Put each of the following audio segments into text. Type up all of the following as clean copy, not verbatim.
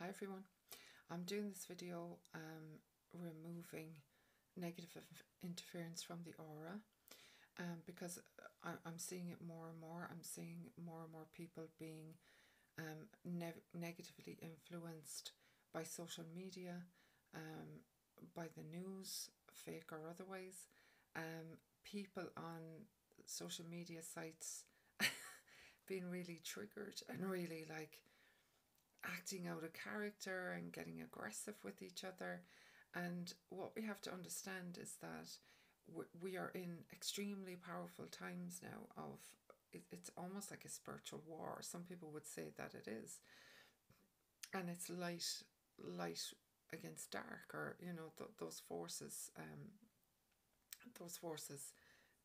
Hi everyone, I'm doing this video removing negative interference from the aura because I'm seeing it more and more. I'm seeing more and more people being negatively influenced by social media, by the news, fake or otherwise, people on social media sites being really triggered and really like acting out of character and getting aggressive with each other. And what we have to understand is that we are in extremely powerful times now of it's almost like a spiritual war. Some people would say that it is, and it's light against dark, or those forces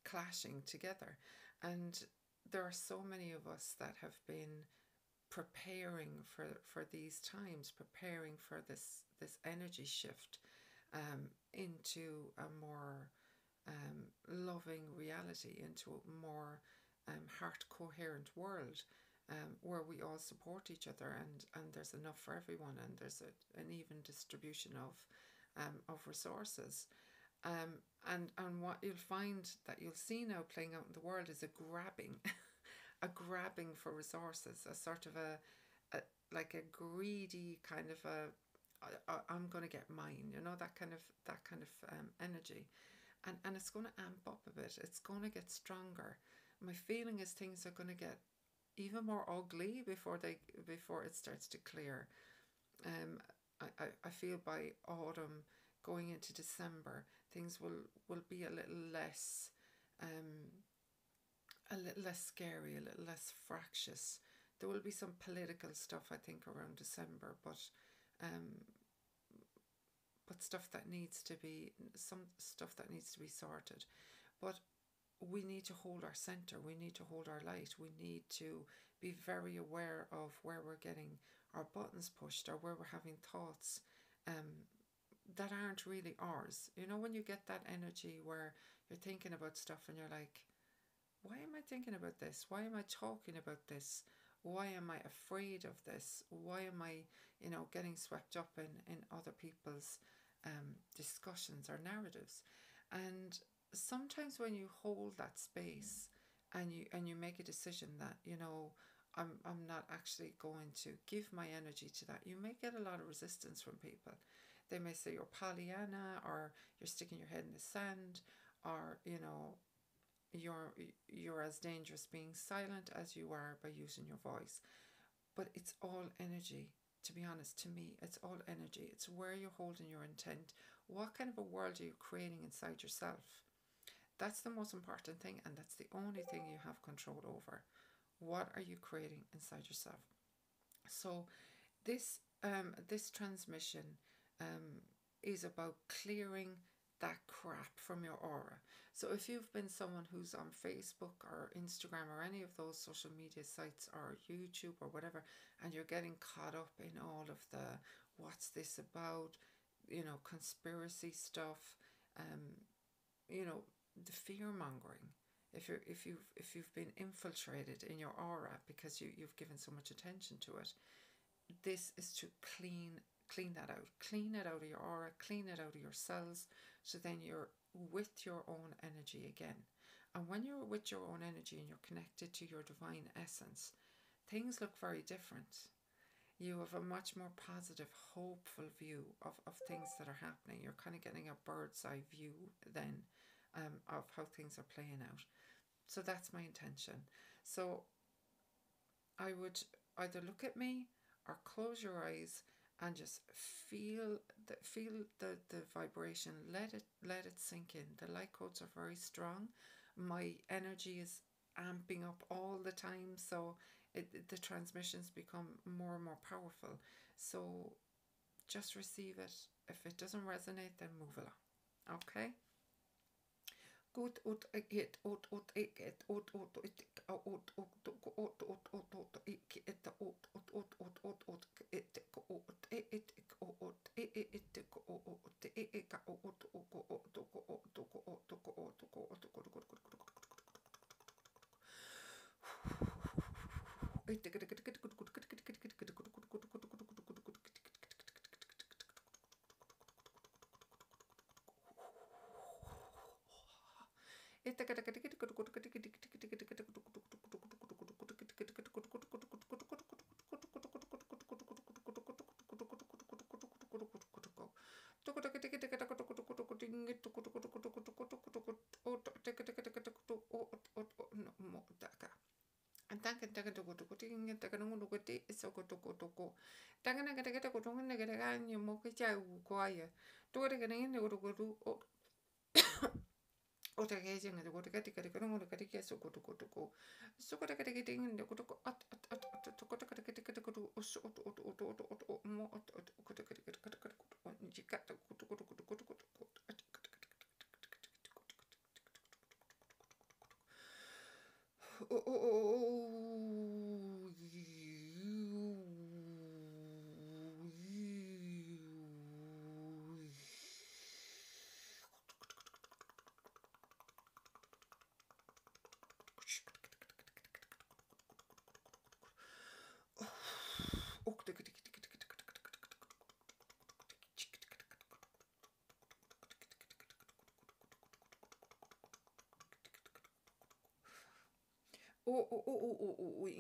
clashing together. And there are so many of us that have been preparing for these times, preparing for this energy shift into a more loving reality, into a more heart coherent world, where we all support each other, and there's enough for everyone, and there's an even distribution of resources. And what you'll find that you'll see now playing out in the world is a grabbing a grabbing for resources, a sort of like a greedy kind of I'm going to get mine, that kind of energy, and it's going to amp up a bit. It's going to get stronger. My feeling is things are going to get even more ugly before it starts to clear. I feel by autumn, going into December, things will be a little less scary, a little less fractious. There will be some political stuff, I think, around December, but stuff that needs to be sorted. But we need to hold our center. We need to hold our light. We need to be very aware of where we're getting our buttons pushed, or where we're having thoughts that aren't really ours. When you get that energy where you're thinking about stuff and you're like, why am I thinking about this? Why am I talking about this? Why am I afraid of this? Why am I, getting swept up in other people's discussions or narratives? And sometimes when you hold that space and you make a decision that, I'm not actually going to give my energy to that, you may get a lot of resistance from people. They may say you're Pollyanna, or you're sticking your head in the sand, or you're as dangerous being silent as you are by using your voice. But it's all energy. To be honest, to me, it's all energy. It's where you're holding your intent. What kind of a world are you creating inside yourself? That's the most important thing, and that's the only thing you have control over. What are you creating inside yourself? So this transmission is about clearing that crap from your aura. So if you've been someone who's on Facebook or Instagram or any of those social media sites, or YouTube or whatever, and you're getting caught up in all of the what's this about, conspiracy stuff, the fear mongering, if you've been infiltrated in your aura because you've given so much attention to it, this is to clean that out. Clean it out of your aura, clean it out of your cells, so then you're with your own energy again. And when you're with your own energy and you're connected to your divine essence, things look very different. You have a much more positive, hopeful view of things that are happening. You're kind of getting a bird's eye view then of how things are playing out. So that's my intention. So I would either look at me or close your eyes and just feel the vibration. Let it sink in. The light codes are very strong. My energy is amping up all the time, so the transmissions become more and more powerful. So just receive it. If it doesn't resonate, then move along. Okay? Good.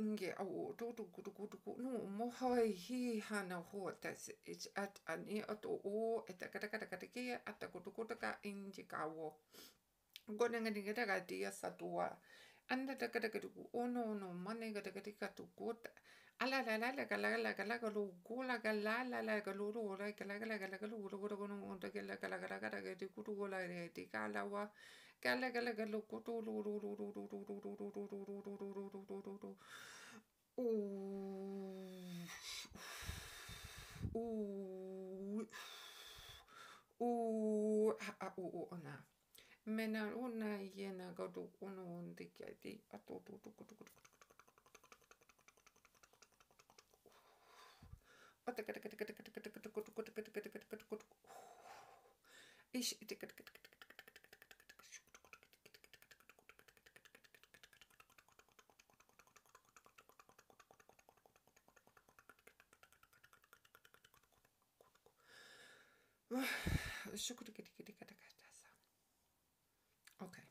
inge no mohoi hi hana ho tas it's at ani at o etakatakatakataki atakutaka injikawo gona ngani gata dia satua anda takataka ono no mane gata tu kota ala la la la la lu kula la lu ro la lu ro no la kutu la ti kala wa lu kutu ona mena una yena godu ono ndikati atoto ish okay,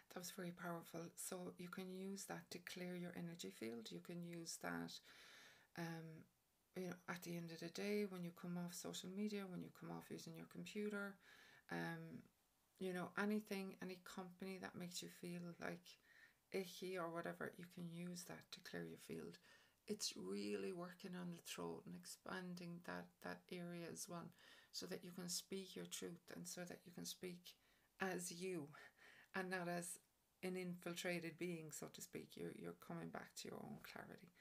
that was very powerful. So you can use that to clear your energy field. You can use that you know, at the end of the day, when you come off social media, when you come off using your computer, you know, anything, any company that makes you feel like icky or whatever, you can use that to clear your field. It's really working on the throat and expanding that area as well, so that you can speak your truth and so that you can speak as you and not as an infiltrated being, so to speak. You're coming back to your own clarity.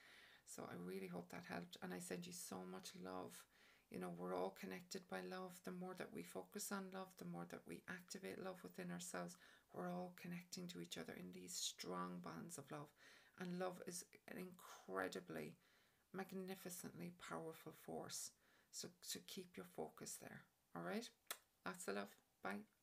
So I really hope that helped, and I send you so much love. You know, we're all connected by love. The more that we focus on love, the more that we activate love within ourselves, we're all connecting to each other in these strong bonds of love. And love is an incredibly, magnificently powerful force. So keep your focus there. All right? Lots of love. Bye.